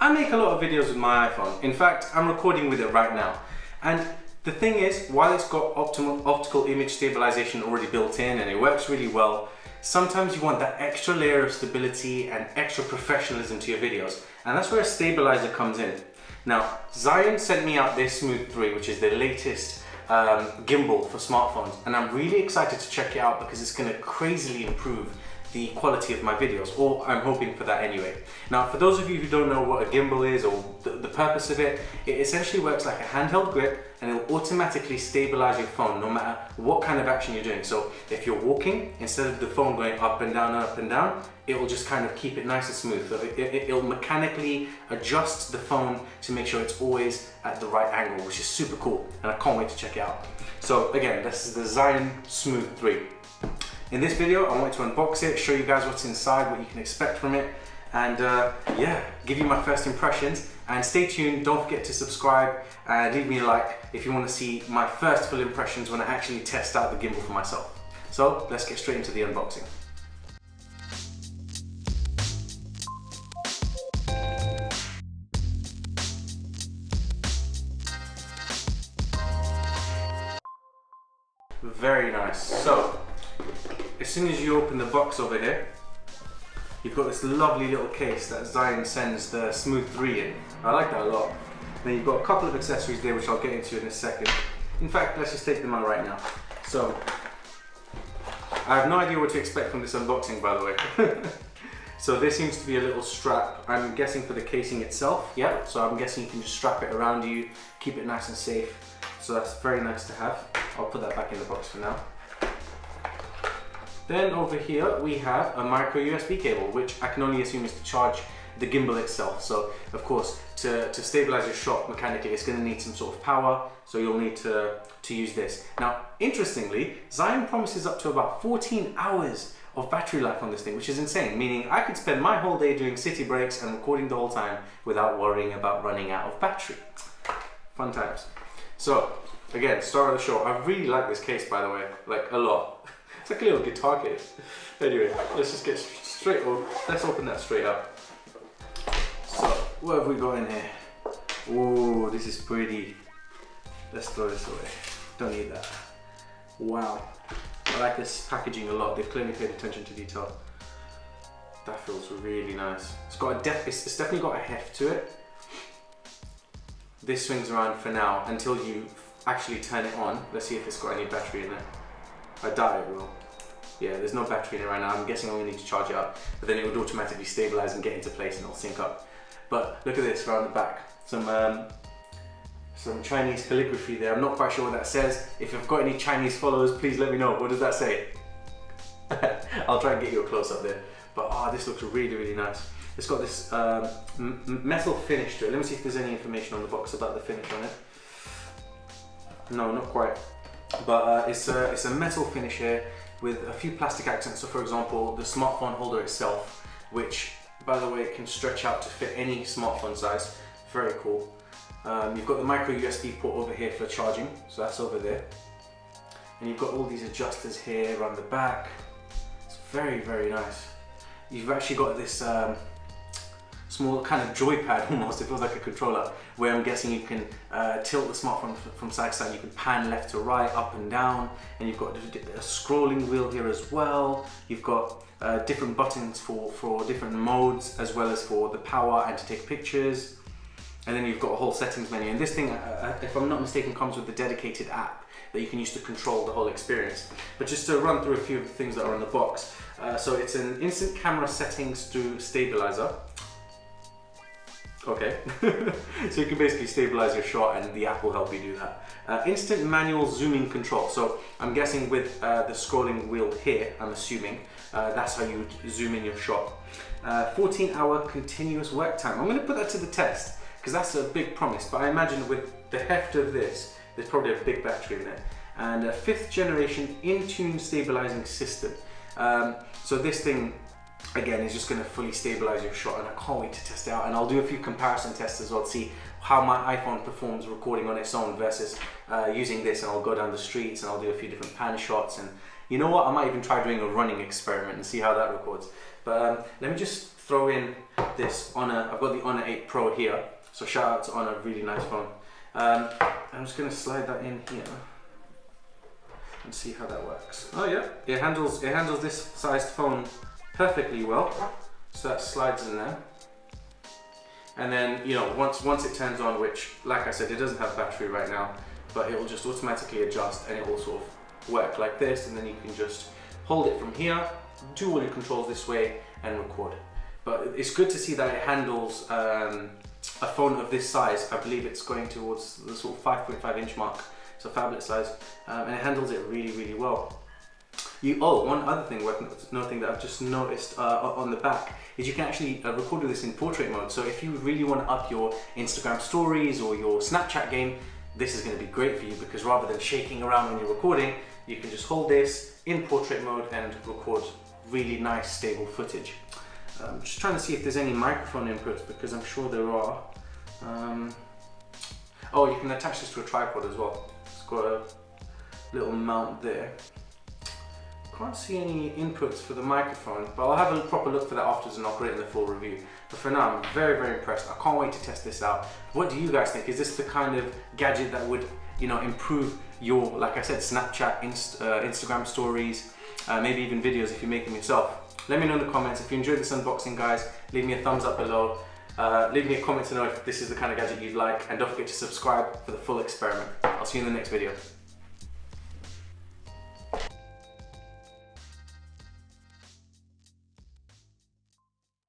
I make a lot of videos with my iPhone. In fact, I'm recording with it right now. And the thing is, while it's got optical image stabilization already built in and it works really well, sometimes you want that extra layer of stability and extra professionalism to your videos. And that's where a stabilizer comes in. Now, Zhiyun sent me out this Smooth 3, which is the latest gimbal for smartphones. And I'm really excited to check it out because it's going to crazily improve the quality of my videos, or I'm hoping for that anyway. Now, for those of you who don't know what a gimbal is or the purpose of it, it essentially works like a handheld grip and it'll automatically stabilize your phone no matter what kind of action you're doing. So if you're walking, instead of the phone going up and down, it will just kind of keep it nice and smooth. So it'll mechanically adjust the phone to make sure it's always at the right angle, which is super cool, and I can't wait to check it out. So again, this is the Zhiyun Smooth 3. In this video, I wanted to unbox it, show you guys what's inside, what you can expect from it, and yeah, give you my first impressions. And stay tuned, don't forget to subscribe and leave me a like if you want to see my first full impressions when I actually test out the gimbal for myself. So let's get straight into the unboxing. Very nice. So, as soon as you open the box over here, you've got this lovely little case that Zhiyun sends the Smooth 3 in. I like that a lot. Then you've got a couple of accessories there which I'll get into in a second. In fact, let's just take them out right now. So, I have no idea what to expect from this unboxing, by the way. So there seems to be a little strap, I'm guessing for the casing itself. Yeah, so I'm guessing you can just strap it around you, keep it nice and safe. So that's very nice to have. I'll put that back in the box for now. Then over here we have a micro USB cable, which I can only assume is to charge the gimbal itself. So of course, to stabilize your shot mechanically, it's going to need some sort of power, so you'll need to use this. Now, interestingly, Zhiyun promises up to about 14 hours of battery life on this thing, which is insane, meaning I could spend my whole day doing city breaks and recording the whole time without worrying about running out of battery. Fun times. So, again, star of the show. I really like this case, by the way, like a lot. It's like a little guitar case. Anyway, let's just get straight over. Let's open that straight up. So, what have we got in here? Oh, this is pretty. Let's throw this away. Don't need that. Wow. I like this packaging a lot. They've clearly paid attention to detail. That feels really nice. It's got it's definitely got a heft to it. This swings around for now until you actually turn it on. Let's see if it's got any battery in it. I doubt it will. Yeah, there's no battery in it right now. I'm guessing I'm gonna need to charge it up, but then it would automatically stabilize and get into place and it'll sync up. But look at this around the back. Some Chinese calligraphy there. I'm not quite sure what that says. If you've got any Chinese followers, please let me know. What does that say? I'll try and get you a close up there. But this looks really, really nice. It's got this metal finish to it. Let me see if there's any information on the box about the finish on it. No, not quite. But it's a metal finish here with a few plastic accents. So for example, the smartphone holder itself, which by the way can stretch out to fit any smartphone size. Very cool. You've got the micro USB port over here for charging, so that's over there. And you've got all these adjusters here around the back. It's very, very nice. You've actually got this small kind of joypad almost, it feels like a controller, where I'm guessing you can tilt the smartphone from side to side. You can pan left to right, up and down, and you've got a scrolling wheel here as well. You've got different buttons for different modes, as well as for the power and to take pictures. And then you've got a whole settings menu. And this thing, if I'm not mistaken, comes with a dedicated app that you can use to control the whole experience. But just to run through a few of the things that are in the box. So it's an instant camera settings through stabilizer. Okay, so you can basically stabilize your shot and the app will help you do that. Instant manual zooming control. So I'm guessing with the scrolling wheel here, I'm assuming, that's how you would zoom in your shot. 14-hour continuous work time. I'm going to put that to the test because that's a big promise, but I imagine with the heft of this, there's probably a big battery in it. And a 5th generation in-tune stabilizing system. So this thing, again, is just going to fully stabilize your shot, and I can't wait to test it out. And I'll do a few comparison tests as well to see how my iPhone performs recording on its own versus using this. And I'll go down the streets and I'll do a few different pan shots, and you know what, I might even try doing a running experiment and see how that records. But let me just throw in this Honor. I've got the Honor 8 Pro here, so shout out to Honor, really nice phone. I'm just going to slide that in here and see how that works. Oh yeah, it handles this sized phone perfectly well. So that slides in there. And then, you know, once it turns on, which, like I said, it doesn't have battery right now, but it will just automatically adjust and it will sort of work like this, and then you can just hold it from here, do all your controls this way, and record. But it's good to see that it handles a phone of this size. I believe it's going towards the sort of 5.5 inch mark, so phablet size, and it handles it really, really well. One other thing worth noting that I've just noticed on the back is you can actually record with this in portrait mode. So if you really want to up your Instagram stories or your Snapchat game, this is going to be great for you, because rather than shaking around when you're recording, you can just hold this in portrait mode and record really nice stable footage. I'm just trying to see if there's any microphone inputs, because I'm sure there are. Oh, you can attach this to a tripod as well. It's got a little mount there. Can't see any inputs for the microphone, but I'll have a proper look for that afterwards and I'll put it in the full review. But for now, I'm very, very impressed. I can't wait to test this out. What do you guys think? Is this the kind of gadget that would, you know, improve your, like I said, Snapchat, Instagram stories, maybe even videos if you make them yourself? Let me know in the comments. If you enjoyed this unboxing, guys, leave me a thumbs up below. Leave me a comment to know if this is the kind of gadget you'd like, and don't forget to subscribe for the full experiment. I'll see you in the next video.